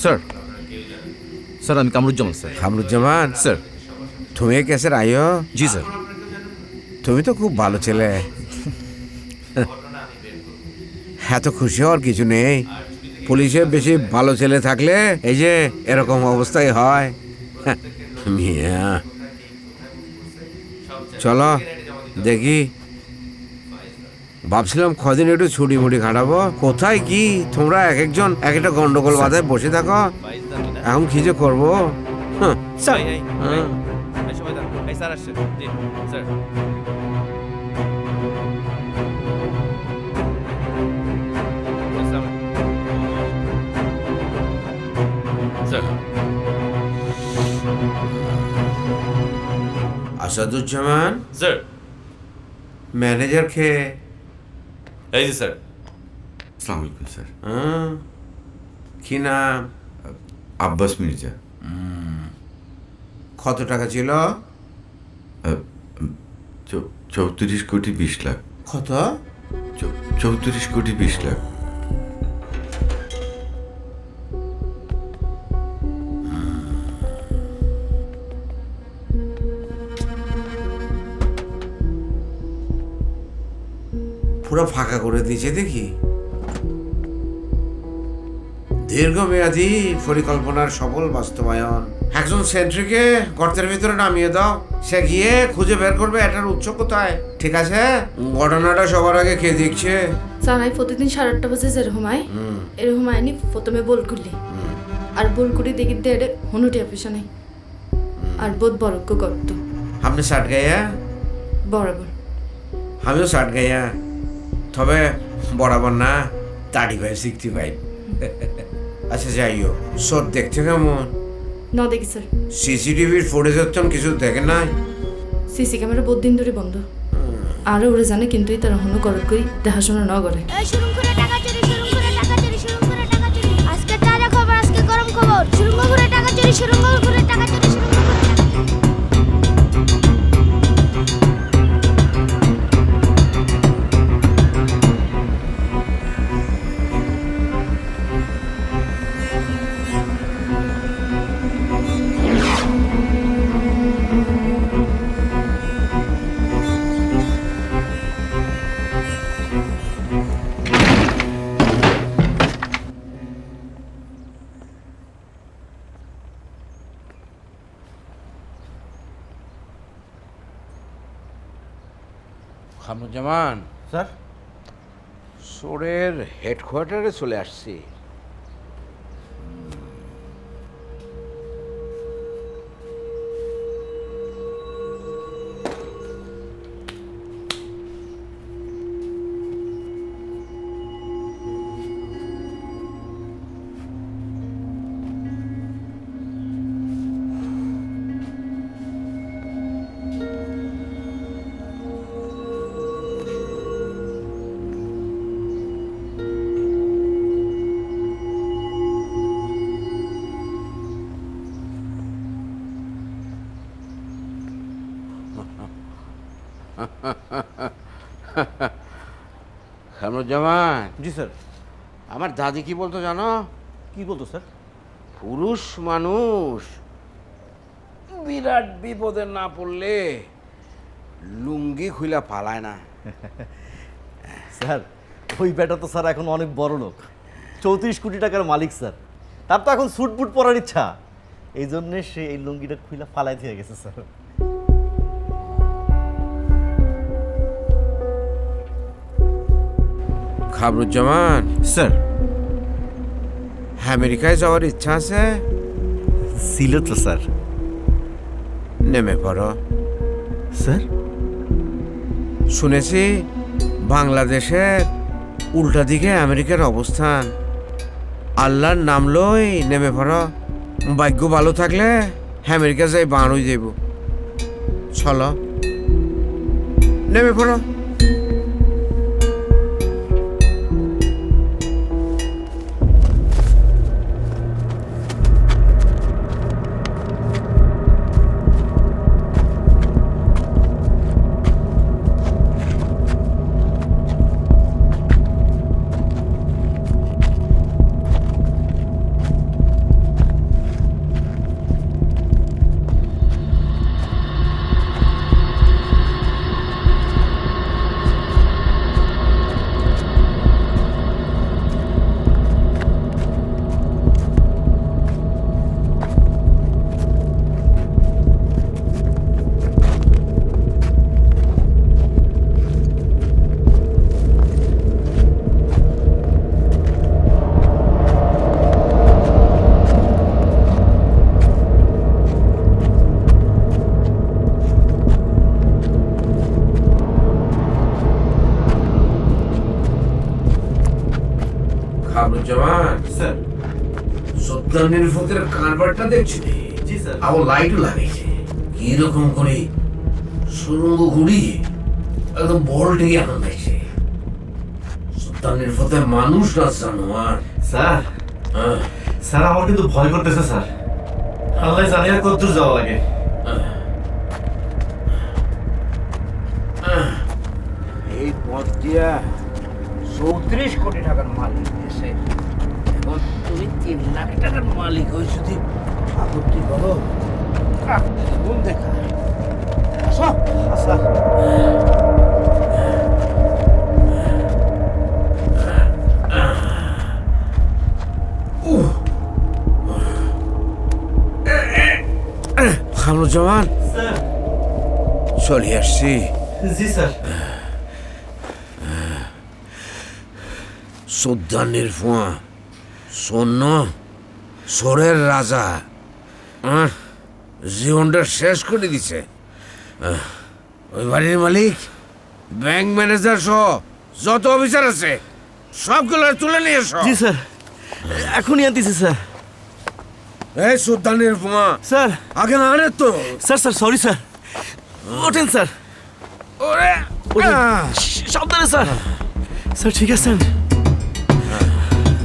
Sir sir আমি Kamruzzaman sir. Kamruzzaman sir. তুমি কেসের আইও? জি স্যার। তুমি তো খুব ভালো ছেলে। এত খুশি হওয়ার কিছু নেই। পুলিশে বেশি ভালো ছেলে থাকলে এই যে এরকম অবস্থায় হয়। মিয়া চলো দেখি, ভাবছিলাম কদিন একটু ছুটি মুটি খাটাবো। কোথায় কি তোমরা এক একজন এক একটা গন্ডগোল বাধায় বসে থাকো। এখন কি যে করবো? হ্যাঁ। হ্যাঁ। আসাদুজ্জামান স্যার। ম্যানেজার কে? এই জি স্যার। আসসালামু আলাইকুম স্যার। কি নাম? আব্বাস মির্জা। কত টাকা ছিল? 34,20,00,000। কত? 34,20,00,000। পুরো ফাঁকা করে দিয়েছে দেখি। দীর্ঘমেয়াদী পরিকল্পনার সফল বাস্তবায়ন। একজন সেন্ট্রিকে গর্তের ভিতরে নামিয়ে দাও, সে গিয়ে খুঁজে বের করবে এটার উৎস কোথায়। ঠিক আছে, ঘটনাটা সবার আগে কে দেখছে? জানাই প্রতিদিন 8:30 বাজে যেরকম আয় এরকম আয়নি। প্রথমে বল করলি আর বল করি দেখি দেড়ে হনুটিয়া পিছনে আর বোধ বরক্য করত। আপনি ষাট গাইয়া? বরাবর। আমিও ষাট গাইয়া, তবে বরাবর না, 35, 65। আচ্ছা যাইও, সব দেখতে কেমন? না দেখি স্যার। সিসিটিভির ফুটেজের তো কিছু দেখে নাই? সিসি ক্যামেরা বহুত দিন ধরে বন্ধ। আরও ওরা জানে কিন্তু তারা হনু করত করি দেখাশোনা না করে। শুরু করে টাকা চুরি, শুরু করে টাকা চুরি, শুরু করে টাকা চুরি। আজকে তাজা খবর, আজকে গরম খবর। শুরু করে টাকা চুরি, শুরু করে টাকা চুরি, শুরু করে টাকা চুরি। কামরুজ্জামান স্যার। সোরের হেডকোয়ার্টারে চলে আসছি। কামরুজ্জামান। জি স্যার। আমার দাদি কি বলতো জানো? কি বলতো স্যার? পুরুষ মানুষ বিরাট বিপদে না পড়লে লুঙ্গি খুইলা পালায় না। স্যার ওই ব্যাটা তো স্যার এখন অনেক বড় লোক, 34 কোটি টাকার মালিক স্যার। তার তো এখন স্যুট বুট পরার ইচ্ছা, এই জন্যে সে এই লুঙ্গিটা খুইলা ফালাই দিয়ে গেছে স্যার। কামরুজ্জামান স্যার। আমেরিকায় যাওয়ার ইচ্ছা আছে? ছিল তো স্যার। নেমে পড়ো। স্যার শুনেছি বাংলাদেশের উল্টা দিকে আমেরিকার অবস্থান। আল্লাহর নাম লই নেমে পড়ো। ভাগ্য ভালো থাকলে আমেরিকা যাই বান হয়ে যাইব। চলো নেমে পড়ো। খাবরুজ্জামান স্যার সুলতানের ফতের কারবারটা দেখছি জি স্যার আবার লাইটও লাগাইছে কিরকম করে সুরঙ্গ ঘুরিয়ে একদম বলটি এখন দেখছে সুলতানের ফতের মানুষ না জানোয়ার। স্যার স্যার আমার কিন্তু ভয় করতেছে স্যার আল্লাহ জানি আর কতদূর যাওয়া লাগে এই পথ দিয়া 34 কোটি টাকার মালিক দেশে এখন তুমি 3 লাখ টাকার মালিক হয়ে যদি আপত্তি করো কোন দেখা আসো স্যার খামরুজ্জামান স্যার চলে আসছি। জি স্যার সুলতানের ফোঁয়া সৈন্য সোরের রাজা জীবনটা শেষ করে দিছে। ওই বাড়ির মালিক ব্যাংক ম্যানেজার সহ যত অফিসার আছে সবগুলো তুলে নিয়ে এসো। জি স্যার এখনই আনতেছি স্যার এই সুলতানের ফোঁয়া স্যার আগে না আরে তো স্যার স্যার সরি স্যার ওঠেন স্যার ওরে সাবধানে স্যার স্যার ঠিক আছেন